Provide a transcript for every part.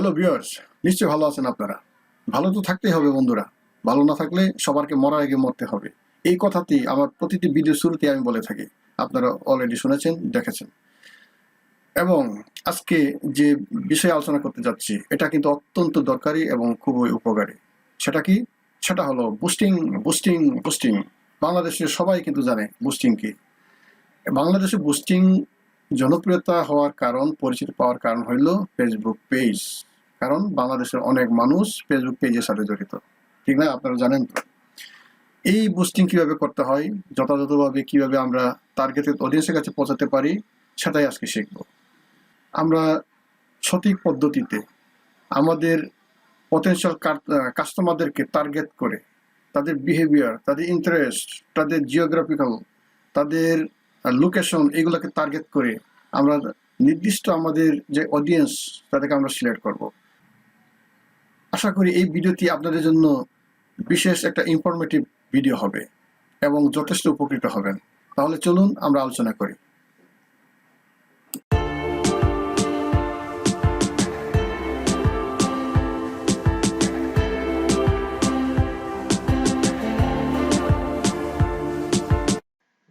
Hello viewers, নিশ্চয়ই ভালো আছেন আপনারা। ভালো তো থাকতেই হবে বন্ধুরা। ভালো না থাকলে সবারকে মরার আগে মরতে হবে। এই কথাটি আমার প্রতিটি ভিডিও শুরুতে আমি বলে থাকি। আপনারা অলরেডি শুনেছেন, দেখেছেন। এবং আজকে যে বিষয়ে আলোচনা করতে যাচ্ছি এটা কিন্তু অত্যন্ত দরকারি এবং খুবই উপকারী। সেটা কি? সেটা হলো বুস্টিং। বুস্টিং বুস্টিং বাংলাদেশের সবাই কিন্তু জানে বুস্টিং কি। বাংলাদেশে বুস্টিং জনপ্রিয়তা হওয়ার কারণ, পরিচিতি পাওয়ার কারণ হইল ফেসবুক পেজ। কারণ বাংলাদেশের অনেক মানুষ ফেসবুক পেজের সাথে জড়িত, ঠিক না? আপনারা জানেন তো। এই বুস্টিং কিভাবে করতে হয়, যথাযথভাবে কিভাবে আমরা টার্গেটেড অডিয়েন্সের কাছে পৌঁছাতে পারি, সেটাই আজকে শিখব। আমরা সঠিক পদ্ধতিতে আমাদের পটেনশিয়াল কাস্টমারদেরকে টার্গেট করে তাদের বিহেভিয়ার, তাদের ইন্টারেস্ট, তাদের জিওগ্রাফিক্যাল, তাদের লোকেশন, এগুলোকে টার্গেট করে আমরা নির্দিষ্ট আমাদের যে অডিয়েন্স তাদেরকে আমরা সিলেক্ট করব। আশা করি এই ভিডিওটি আপনাদের জন্য বিশেষ একটা ইনফরমেটিভ ভিডিও হবে এবং যথেষ্ট উপকৃত হবেন। তাহলে চলুন আমরা আলোচনা করি।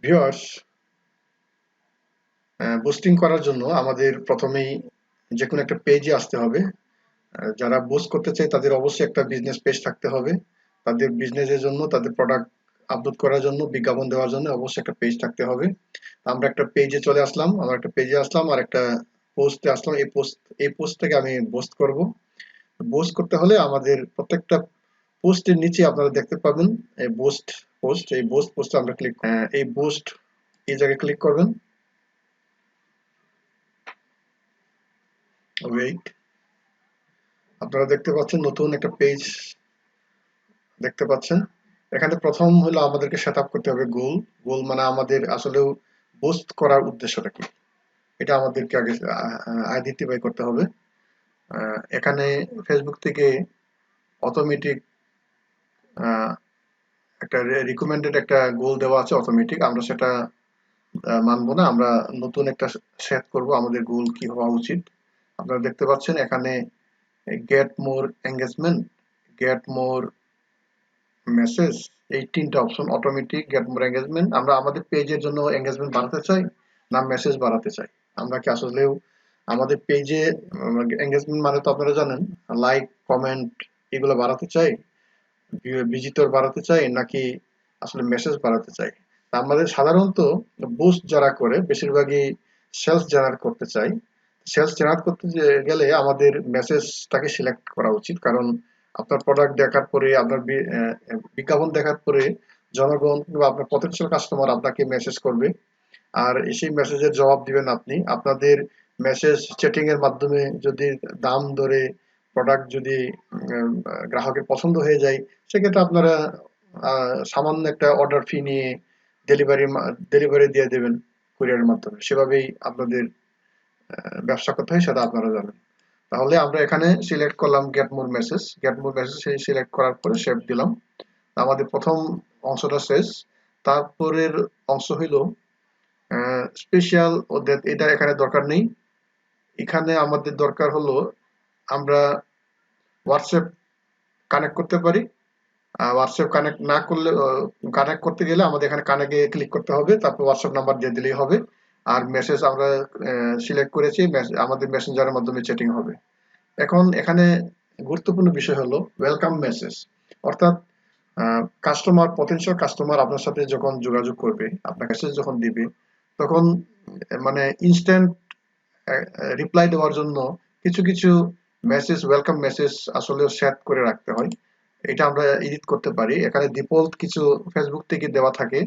ভিউয়ার্স, বুস্টিং করার জন্য আমাদের প্রথমেই যে কোনো একটা পেজে আসতে হবে। যারা বুস্ট করতে চায় তাদের অবশ্যই একটা বিজনেস পেজ থাকতে হবে। তাদের বিজনেসের জন্য, তাদের প্রোডাক্ট আপলোড করার জন্য, বিজ্ঞাপন দেওয়ার জন্য অবশ্যই একটা পেজ থাকতে হবে। আমরা একটা পেজে চলে আসলাম, আমরা একটা পেজে আসলাম আর একটা পোস্টে আসলাম। এই পোস্ট থেকে আমি বুস্ট করব। বুস্ট করতে হলে আমাদের প্রত্যেকটা পোস্টের নিচে আপনারা দেখতে পাবেন এই বুস্ট পোস্ট। এই বুস্ট পোস্টে আমরা এই বুস্ট এই জায়গায় ক্লিক করবেন। ওয়েট, আপনারা দেখতে পাচ্ছেন নতুন একটা পেজ দেখতে পাচ্ছেন। এখানে প্রথম হলো আমাদেরকে সেট আপ করতে হবে গোল। গোল মানে আমাদের আসলেও বুস্ট করার উদ্দেশ্যটা কি, এটা আমাদেরকে আগে আইডেন্টিফাই করতে হবে। এখানে ফেসবুক থেকে অটোমেটিক একটা রিকমেন্ডেড একটা গোল দেওয়া আছে অটোমেটিক। আমরা সেটা মানবো না, আমরা নতুন একটা সেট করব আমাদের গোল কি হওয়া উচিত। আপনারা দেখতে পাচ্ছেন এখানে get more engagement, get more message, এই তিনটা option. Automatic, get more engagement. আমরা আমাদের পেজের জন্য এঙ্গেজমেন্ট বাড়াতে চাই না মেসেজ বাড়াতে চাই? আমরা কি আসলেও আমাদের পেজে এঙ্গেজমেন্ট মানে তো আপনারা জানেন লাইক, কমেন্ট, এগুলো বাড়াতে চাই, ভিজিটর বাড়াতে চাই, নাকি আসলে মেসেজ বাড়াতে চাই? আমাদের সাধারণত বুস্ট যারা করে বেশিরভাগই সেলস জেনারেট করতে চাই। সেলস জেনারেট করতে গেলে আমাদের মেসেজটাকে সিলেক্ট করা উচিত। কারণ আপনার প্রোডাক্ট দেখার পরে, আপনার বিজ্ঞাপন দেখার পরে জনগণ কিংবা আপনার পটেনশিয়াল কাস্টমার আপনাকে মেসেজ করবে। আর সেই মেসেজের জবাব দিবেন আপনি। আপনাদের মেসেজ চ্যাটিং এর মাধ্যমে যদি দাম ধরে প্রোডাক্ট যদি গ্রাহকের পছন্দ হয়ে যায়, সেক্ষেত্রে আপনারা সামান্য একটা অর্ডার ফি নিয়ে ডেলিভারি দিয়ে দেবেন কুরিয়ারের মাধ্যমে। সেভাবেই আপনাদের ব্যবসা করতে হয়, সেটা আপনারা জানেন। তাহলে আমরা এখানে সিলেক্ট করলাম get more message. Get more message select করার পরে সেভ দিলাম। আমাদের প্রথম অংশটা শেষ। তারপরের অংশ হইল স্পেশাল, এটা এখানে দরকার নেই। এখানে আমাদের দরকার হলো আমরা হোয়াটসঅ্যাপ কানেক্ট করতে পারি। হোয়াটসঅ্যাপ কানেক্ট না করলে, কানেক্ট করতে গেলে আমাদের এখানে কানেক্টে ক্লিক করতে হবে, তারপর হোয়াটসঅ্যাপ নাম্বার দিয়ে দিলেই হবে। আর মেসেজ আমরা সিলেক্ট করেছি, আমাদের মেসেঞ্জারের মাধ্যমে চ্যাটিং হবে। এখন এখানে গুরুত্বপূর্ণ বিষয় হলো ওয়েলকাম মেসেজ। অর্থাৎ কাস্টমার, পটেনশিয়াল কাস্টমার আপনার সাথে যখন যোগাযোগ করবে, আপনার মেসেজ যখন দিবে, তখন মানে ইনস্ট্যান্ট রিপ্লাই দেওয়ার জন্য কিছু কিছু মেসেজ, ওয়েলকাম মেসেজ আসলে সেট করে রাখতে হয়। এটা আমরা এডিট করতে পারি। এখানে ডিফল্ট কিছু ফেসবুক থেকে দেওয়া থাকে,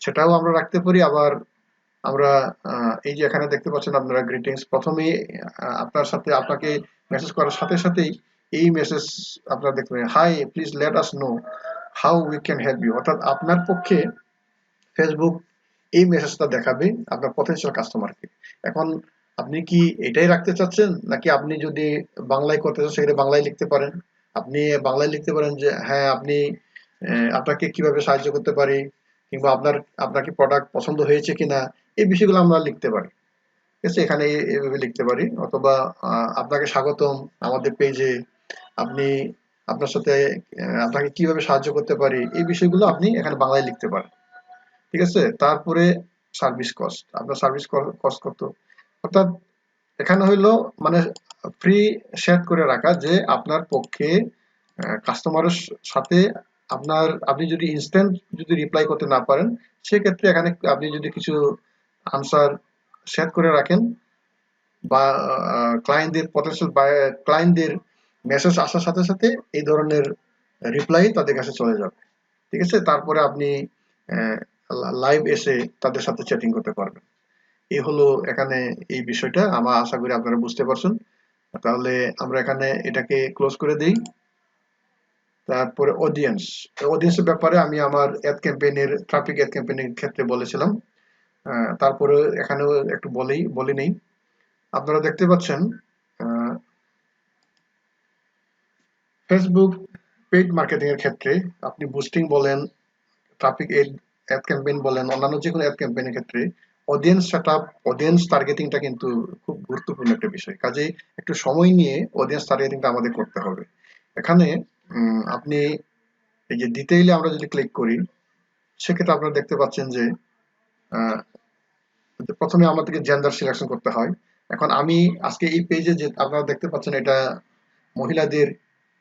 সেটাও আমরা রাখতে পারি। আবার আমরা এই যে এখানে দেখতে পাচ্ছেন আপনারা গ্রিটিংস, প্রথমেই আপনার সাথে, আপনাকে মেসেজ করার সাথে সাথেই এই মেসেজ আপনারা দেখতে পাবেন, hi please let us know how we can help you. অর্থাৎ আপনার পক্ষে ফেসবুক এই মেসেজটা দেখাবে আপনার পটেনশিয়াল কাস্টমারকে। এখন আপনি কি এটাই রাখতে চাচ্ছেন, নাকি আপনি যদি বাংলায় করতে চান সেক্ষেত্রে বাংলায় লিখতে পারেন। আপনি বাংলায় লিখতে পারেন যে হ্যাঁ আপনি, আপনাকে কিভাবে সাহায্য করতে পারি, কিংবা আপনার কি প্রোডাক্ট পছন্দ হয়েছে কিনা, এই বিষয়গুলো আমরা লিখতে পারি। ঠিক আছে, এখানে এভাবে লিখতে পারি, অথবা আপনাকে স্বাগতম আমাদের পেজে, আপনি আপনার সাথে আপনাকে কিভাবে সাহায্য করতে পারি, এই বিষয়গুলো আপনি এখানে বাংলায় লিখতে পারেন। ঠিক আছে, তারপরে সার্ভিস কস্ট, আপনার সার্ভিস কস্ট কত, অর্থাৎ এখানে হইলো মানে ফ্রি সেট করে রাখা যে আপনার পক্ষে কাস্টমারের সাথে আপনি যদি ইনস্ট্যান্ট যদি রিপ্লাই করতে না পারেন, সেক্ষেত্রে এখানে আপনি যদি কিছু আনসার সেট করে রাখেন, বা ক্লায়েন্টদের পটেনশিয়াল ক্লায়েন্টদের মেসেজ আসার সাথে সাথে এই ধরনের রিপ্লাই তাদের কাছে চলে যাবে। ঠিক আছে, তারপরে আপনি লাইভ এসে তাদের সাথে চ্যাটিং করতে পারবেন। এই হলো এখানে এই বিষয়টা, আমার আশা করি আপনারা বুঝতে পারছেন। তাহলে আমরা এখানে এটাকে ক্লোজ করে দিই। তারপরে অডিয়েন্সের ব্যাপারে আমি আমার অ্যাড ক্যাম্পেইনের ট্রাফিক অ্যাড ক্যাম্পেইনের ক্ষেত্রে বলেছিলাম। তারপরে এখানেও একটু বলে নেই। আপনারা দেখতে পাচ্ছেন ফেসবুক পেইড মার্কেটিং এর ক্ষেত্রে আপনি বুস্টিং বলেন, ট্রাফিক অ্যাড ক্যাম্পেইন বলেন, অন্যান্য যে কোনো অ্যাড ক্যাম্পেইনের ক্ষেত্রে অডিয়েন্স সেটআপ, অডিয়েন্স টার্গেটিংটা কিন্তু খুব গুরুত্বপূর্ণ একটা বিষয়। কাজেই একটু সময় নিয়ে অডিয়েন্স টার্গেটিংটা আমাদের করতে হবে। এখানে আপনি এই যে ডিটেইলে আমরা যদি ক্লিক করি, সেক্ষেত্রে আপনারা দেখতে পাচ্ছেন যে প্রথমে আমাদেরকে জেন্ডার সিলেকশন করতে হয়। এখন আমি আজকে এই পেজে যে আপনারা দেখতে পাচ্ছেন, এটা মহিলাদের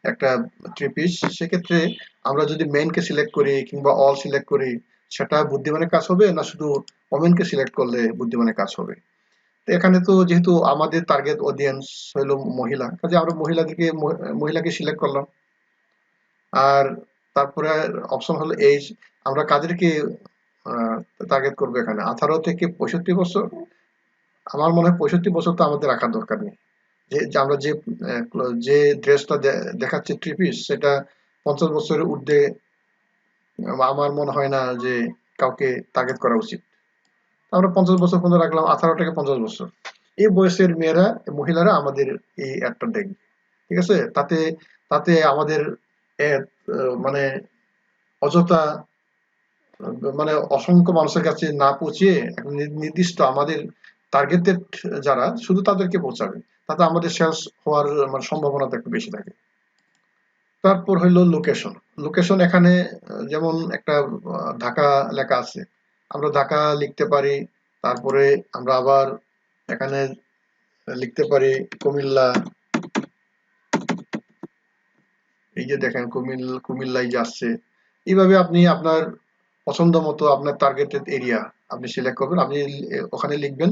একটা থ্রি পিস। সেক্ষেত্রে আমরা যদি মেনকে সিলেক্ট করি কিংবা অল সিলেক্ট করি, সেটা বুদ্ধিমানের কাজ হবে না শুধু ওমেনকে সিলেক্ট করলে বুদ্ধিমানের কাজ হবে? তো এখানে তো যেহেতু আমাদের টার্গেট অডিয়েন্স হলো মহিলা, কাজে আমরা মহিলাকে সিলেক্ট করলাম। আর তারপরে অপশন হলো এজ, আমরা কাদেরকে টার্গেট করবো এখানে, 18 থেকে 65 বছর। আমার মনে হয় 65 বছর তো আমাদের রাখার দরকার নেই। যে আমরা যে ড্রেসটা দেখাচ্ছি থ্রি পিস, সেটা 50 বছরের ঊর্ধ্বে আমার মনে হয় না যে কাউকে টার্গেট করা উচিত। আমরা 50 বছর পর্যন্ত রাখলাম, 18 থেকে 50 বছর। এই বয়সের মেয়েরা, মহিলারা আমাদের এই অ্যাডটা দেখবে। ঠিক আছে, তাতে তাতে আমাদের অ্যাড মানে অযথা মানে অসংখ্য মানুষের কাছে না পৌঁছিয়ে নির্দিষ্ট আমাদের টার্গেটেড যারা, শুধু তাদেরকে পৌঁছাবে। তাতে আমাদের সেলস হওয়ার মানে সম্ভাবনাটা একটু বেশি থাকে। তারপর হইলো লোকেশন। লোকেশন এখানে যেমন একটা ঢাকা লেখা আছে, আমরা ঢাকা লিখতে পারি। তারপরে আমরা আবার এখানে লিখতে পারি কুমিল্লা। এই যে দেখেন কুমিল্লায় যে আসছে। এইভাবে আপনি আপনার পছন্দ মতো আপনার টার্গেটেড এরিয়া আপনি সিলেক্ট করবেন, আপনি ওখানে লিখবেন,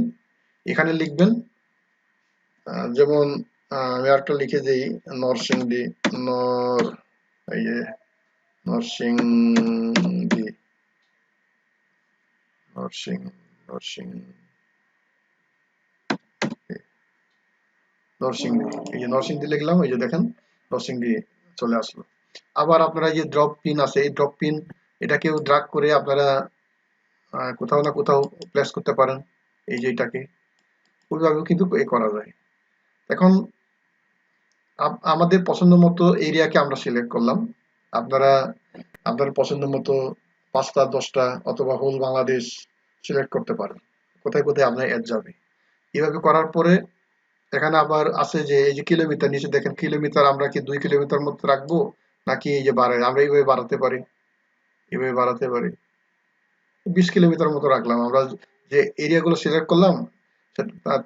এখানে লিখবেন। যেমন আমি একটা লিখে দিই, নরসিংদী, নর এই যে নরসিংদী, নরসিং নরসিং নরসিংদী, এই যে নরসিংদী লিখলাম, এই যে দেখেন নরসিংদী চলে আসলো। আবার আপনারা যে ড্রপ পিন আছে, এই ড্রপ পিন এটাকেও ড্রাগ করে আপনারা কোথাও না কোথাও প্লেস করতে পারেন। এই যে এটাকে ওইভাবেও কিন্তু করা যায়। এখন আমাদের পছন্দ মতো এরিয়াকে আমরা সিলেক্ট করলাম। আপনারা আপনার পছন্দ মতো 5টা 10টা অথবা হোল বাংলাদেশ সিলেক্ট করতে পারেন, কোথায় কোথায় আপনার অ্যাড যাবে। এভাবে করার পরে এখানে আবার আছে যে এই যে কিলোমিটার, নিচে দেখেন কিলোমিটার, আমরা কি 2 কিলোমিটার মধ্যে রাখবো নাকি এই যে বাড়াই, আমরা এইভাবে বাড়াতে পারি, এইভাবে বাড়াতে পারি। 20 কিলোমিটার মতো রাখলাম। আমরা যে এরিয়াগুলো সিলেক্ট করলাম,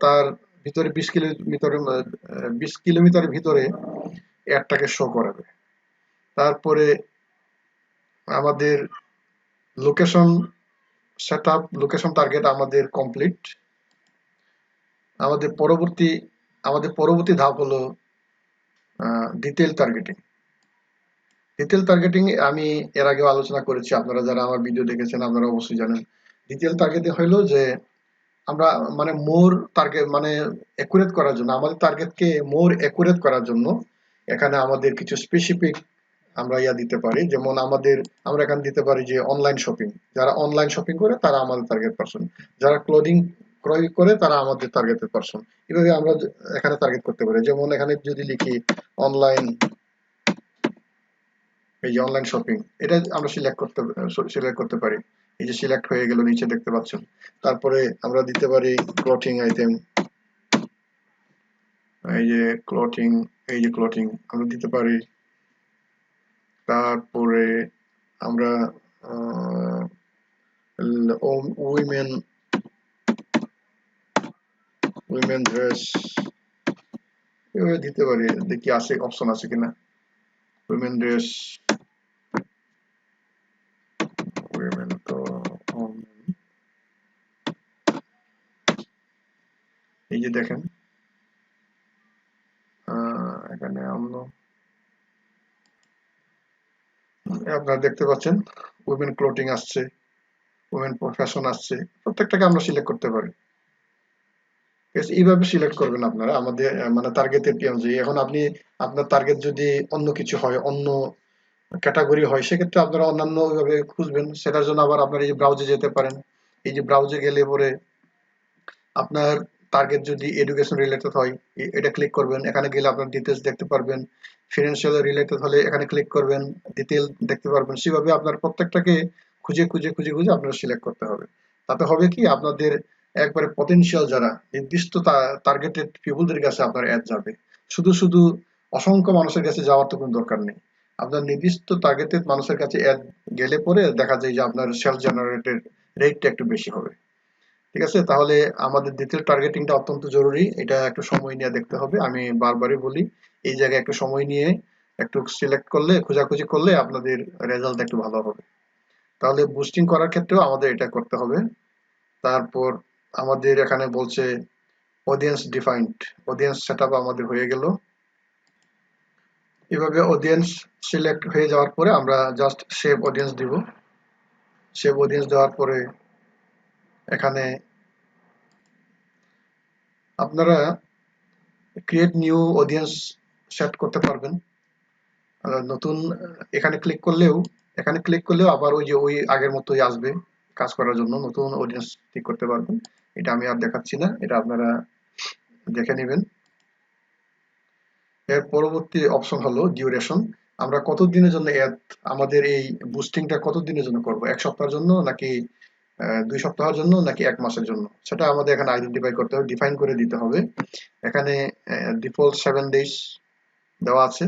তার ভিতরে 20 কিলোমিটারের ভিতরে অ্যাডটাকে শো করাবে। তারপরে আমাদের লোকেশন সেটআপ, লোকেশন টার্গেট আমাদের কমপ্লিট। আমাদের পরবর্তী ধাপ হলো ডিটেইল টার্গেটিং। ডিটেইল টার্গেটিং আমি এর আগেও আলোচনা করেছি, আপনারা যারা আমার ভিডিও দেখেছেন আপনারা অবশ্যই জানেন। ডিটেইল টার্গেটিং হলো যে আমরা মানে মোর টার্গেট মানে অ্যাকুরেট করার জন্য, আমাদের টার্গেটকে মোর অ্যাকুরেট করার জন্য এখানে আমাদের কিছু স্পেসিফিক আমরা দিতে পারি। যেমন আমরা এখানে দিতে পারি যে অনলাইন শপিং, যারা অনলাইন শপিং করে তারা আমাদের টার্গেট পারসন, যারা ক্লোদিং ক্রয় করে তারা আমাদের টার্গেটেড পারসন। এভাবে আমরা এখানে টার্গেট করতে পারি। যেমন এখানে যদি লিখি অনলাইন, এই যে অনলাইন শপিং, এটা আমরা সিলেক্ট করতে পারি। এই যে সিলেক্ট হয়ে গেল, নিচে দেখতে পাচ্ছেন। তারপরে আমরা দিতে পারি ক্লথিং আইটেম, এই যে ক্লথিং, এই যে ক্লথিং আমরা দিতে পারি। তারপরে আমরা উইমেন উইমেন ড্রেস এভাবে দিতে পারি, দেখি আছে অপশন আছে কিনা। উইমেন ড্রেস, উইমেন তো এই যে দেখেন এখানে আপনারা দেখতে পাচ্ছেন উইমেন ক্লোথিং আসছে, উইমেন ফ্যাশন আসছে, প্রত্যেকটাকে আমরা সিলেক্ট করতে পারি। এইভাবে সিলেক্ট করবেন আপনারা আমাদের মানে টার্গেটের অনুযায়ী। এখন আপনি আপনার টার্গেট যদি অন্য কিছু হয়, অন্য ক্যাটাগরি হয়, সেক্ষেত্রে আপনারা অন্যান্য ওইভাবে খুঁজবেন। সেটার জন্য আবার আপনারা এই যে ব্রাউজে যেতে পারেন। এই যে ব্রাউজে গেলে পরে আপনার টার্গেট যদি এডুকেশন রিলেটেড হয় এটা ক্লিক করবেন, এখানে গেলে আপনার ডিটেলস দেখতে পারবেন। ফিনান্সিয়াল রিলেটেড হলে এখানে ক্লিক করবেন, ডিটেল দেখতে পারবেন। সেভাবে আপনার প্রত্যেকটাকে খুঁজে খুঁজে খুঁজে খুঁজে আপনারা সিলেক্ট করতে হবে। তাতে হবে কি, আপনাদের একবারে পটেনশিয়াল যারা নির্দিষ্ট টার্গেটেড পিপলদের কাছে আপনার অ্যাড যাবে। শুধু শুধু অসংখ্য মানুষের কাছে যাওয়ার তো কোনো দরকার নেই। আপনার নির্দিষ্ট টার্গেটেড মানুষের কাছে অ্যাড গেলে পরে দেখা যায় যে আপনার সেলস জেনারেটেড রেটটা একটু বেশি হবে। ঠিক আছে, তাহলে আমাদের ডিটেল টার্গেটিংটা অত্যন্ত জরুরি। এটা একটু সময় নিয়ে দেখতে হবে, আমি বারবারই বলি। এই জায়গায় একটু সময় নিয়ে একটু সিলেক্ট করলে, খোঁজাখুঁজি করলে আপনাদের রেজাল্ট একটু ভালো হবে। তাহলে বুস্টিং করার ক্ষেত্রেও আমাদের এটা করতে হবে। তারপর আমাদের এখানে বলছে অডিয়েন্স ডিফাইন্ড, অডিয়েন্স সেটআপ আমাদের হয়ে গেল। এভাবে অডিয়েন্স সিলেক্ট হয়ে যাওয়ার পরে আমরা জাস্ট সেভ অডিয়েন্স দিব। সেভ অডিয়েন্স দেওয়ার পরে এখানে আপনারা ক্রিয়েট নিউ অডিয়েন্স সেট করতে পারবেন। নতুন এখানে ক্লিক করলেও আবার ওই যে ওই আগের মতোই আসবে। কাজ করার জন্য নতুন অডিয়েন্স ঠিক করতে পারবেন। এটা আমি আর দেখাচ্ছি না, এটা আপনারা দেখে নেবেন। এর পরবর্তী অপশন হলো ডিউরেশন। আমরা কত দিনের জন্য আমাদের এই বুস্টিংটা কত দিনের জন্য করব, 1 সপ্তাহের জন্য নাকি 2 সপ্তাহের জন্য নাকি 1 মাসের জন্য, সেটা আমাদের এখানে আইডেন্টিফাই করতে হবে, ডিফাইন করে দিতে হবে। এখানে ডিফল্ট 7 ডেজ দেওয়া আছে,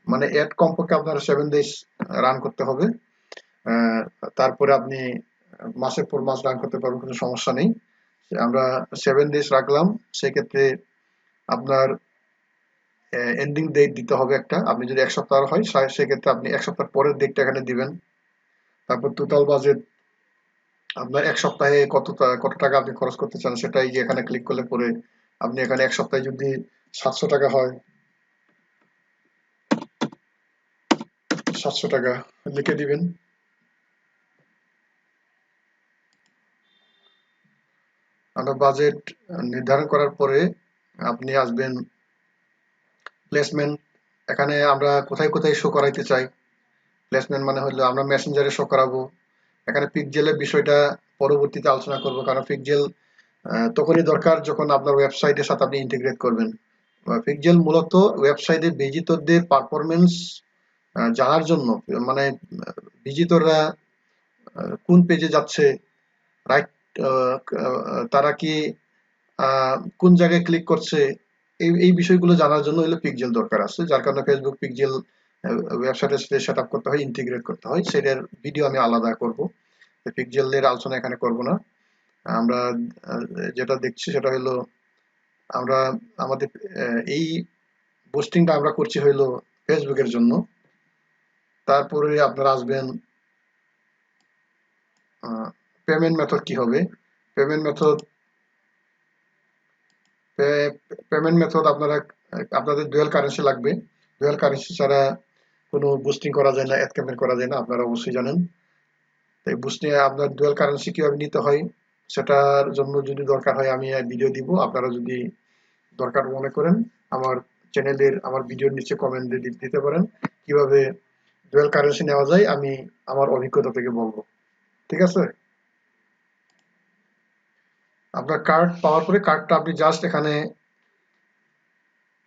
মানে এড কমপক্ষে আপনার 7 ডেজ রান করতে হবে। তারপরে আপনি মাসের পর মাস রান করতে পারবেন, কোনো সমস্যা নেই। আমরা 7 ডেজ রাখলাম। সেক্ষেত্রে আপনার এন্ডিং ডেট দিতে হবে একটা। আপনি যদি 1 সপ্তাহ হয় সেক্ষেত্রে আপনি 1 সপ্তাহ পরের ডেটটা এখানে দিবেন। তারপর টোটাল বাজেট, আপনার 1 সপ্তাহে কত টাকা আপনি খরচ করতে চান সেটা এই যে এখানে ক্লিক করলে পরে আপনি এখানে 1 সপ্তাহে যদি 700 টাকা হয়, 700 টাকা লিখে দিবেন। আমরা বাজেট নির্ধারণ করার পরে আপনি আসবেন প্লেসমেন্ট। এখানে আমরা কোথায় কোথায় শো করাইতে চাই। প্লেসমেন্ট মানে হলো আমরা মেসেঞ্জারে শো করাবো। এখানে পিকজেলের বিষয়টা পরবর্তীতে আলোচনা করব, কারণ পিকজেল তখনই দরকার যখন আপনার ওয়েবসাইটের সাথে আপনি ইন্টিগ্রেট করবেন। পিকজেল মূলত ওয়েবসাইটে ভিজিটরদের পারফরমেন্স জানার জন্য, মানে ভিজিটররা কোন পেজে যাচ্ছে, রাইট, তারা কি কোন জায়গায় ক্লিক করছে, এই বিষয়গুলো জানার জন্য হলো পিকজেল দরকার আছে। যার কারণে ফেসবুক পিকজেল ওয়েবসাইটের সাথে সেট আপ করতে হয়, ইন্টিগ্রেট করতে হয়। সেটার ভিডিও আমি আলাদা করব, পিকজেলের আলোচনা এখানে করব না। আমরা যেটা দেখছি সেটা হলো আমরা আমাদের এই পোস্টিংটা আমরা করছি হইলো ফেসবুকের জন্য। তারপরে আপনারা আসবেন পেমেন্ট মেথড কি হবে। পেমেন্ট মেথড আপনারা আপনাদের ডুয়াল কারেন্সি লাগবে। ডুয়াল কারেন্সি ছাড়া কোনো বুস্টিং করা যায় না, অ্যাড ক্যাম্পেইন করা যায় না, আপনারা অবশ্যই জানেন। তাই বুস্টিং আপনার ডুয়াল কারেন্সি কিভাবে নিতে হয় সেটার জন্য যদি দরকার হয় আমি ভিডিও দিব। আপনারা যদি দরকার মনে করেন আমার চ্যানেলের আমার ভিডিওর নিচে কমেন্ট দিতে পারেন, কিভাবে ডুয়াল কারেন্সি নেওয়া যায় আমি আমার অভিজ্ঞতা থেকে বলবো। ঠিক আছে, আপনার কার্ড পাওয়ার পরে কার্ডটা আপনি জাস্ট এখানে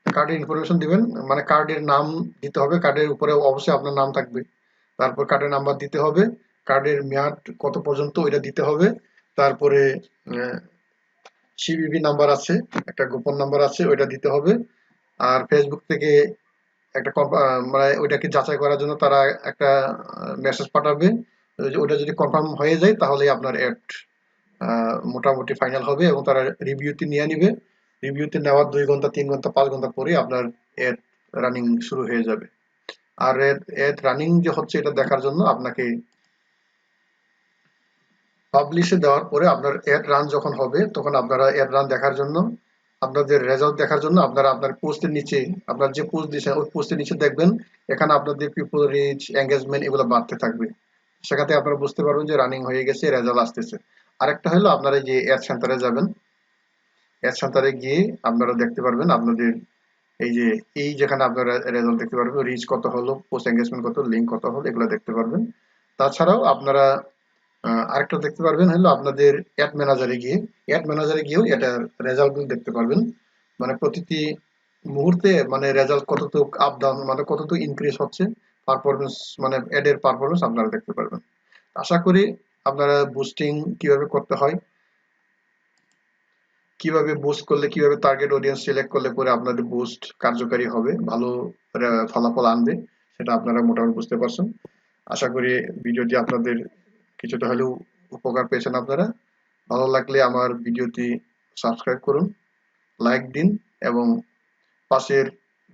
কার্ডের ইনফরমেশন দিবেন, মানে কার্ডের নাম দিতে হবে। কার্ডের উপরে অবশ্যই আপনার নাম থাকবে। তারপর কার্ডের নাম্বার দিতে হবে, কার্ডের মেয়াদ কত পর্যন্ত ওইটা দিতে হবে। তারপরে সিভিভি নাম্বার আছে, একটা গোপন নাম্বার আছে, ওইটা দিতে হবে। আর ফেসবুক থেকে একটা মানে ওইটাকে যাচাই করার জন্য তারা একটা মেসেজ পাঠাবে। ওইটা যদি কনফার্ম হয়ে যায় তাহলে আপনার অ্যাড মোটামুটি ফাইনাল হবে এবং তারা রিভিউতে নিয়ে নিবে। রিভিউতে নেওয়ার 2 ঘন্টা 3 ঘন্টা 5 ঘন্টা পরে আপনার অ্যাড রানিং শুরু হয়ে যাবে। আর অ্যাড রানিং যে হচ্ছে এটা দেখার জন্য আপনাকে পাবলিশে দেওয়ার পরে আপনার অ্যাড রান যখন হবে তখন আপনারা অ্যাড রান দেখার জন্য আপনাদের রেজাল্ট দেখার জন্য আপনারা আপনার পোস্টের নিচে আপনার যে পোস্ট দিয়েছেন ওই পোস্টের নিচে দেখবেন এখানে আপনাদের পিপল রিচ এঙ্গেজমেন্ট এগুলো বাড়তে থাকবে। সেখান থেকে আপনারা বুঝতে পারবেন যে রানিং হয়ে গেছে, রেজাল্ট আসতেছে। আরেকটা হলো আপনারা যে অ্যাড সেন্টারে যাবেন, অ্যাড সেন্টারে গিয়ে আপনারা দেখতে পারবেন আপনাদের এই যে যেখানে আপনারা রেজাল্ট দেখতে পারবেন, রিচ কত হলো, পোস্ট এঙ্গেজমেন্ট কত, লিঙ্ক কত হলো, এগুলো দেখতে পারবেন। তাছাড়াও আপনারা আরেকটা দেখতে পারবেন হলো আপনাদের অ্যাড ম্যানেজারে গিয়েও এটার রেজাল্ট গুলো দেখতে পারবেন। মানে প্রতিটি মুহূর্তে মানে রেজাল্ট কতটুক আপ ডাউন মানে কতটুক ইনক্রিজ হচ্ছে, পারফরমেন্স মানে অ্যাডের পারফরমেন্স আপনারা দেখতে পারবেন। আশা করি আপনারা বুস্টিং কিভাবে করতে হয়, কিভাবে বুস্ট করলে, কিভাবে টার্গেট অডিয়েন্স সিলেক্ট করলে পরে আপনাদের বুস্ট কার্যকারী হবে, ভালো ফলাফল আনবে, সেটা আপনারা মোটামুটি বুঝতে পারছেন। আশা করি ভিডিওটি আপনাদের কিছুটা হলেও উপকার পেয়েছেন আপনারা। ভালো লাগলে আমার ভিডিওটি সাবস্ক্রাইব করুন, লাইক দিন এবং পাশের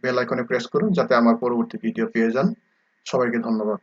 বেল আইকনে প্রেস করুন যাতে আমার পরবর্তী ভিডিও পেয়ে যান। সবাইকে ধন্যবাদ।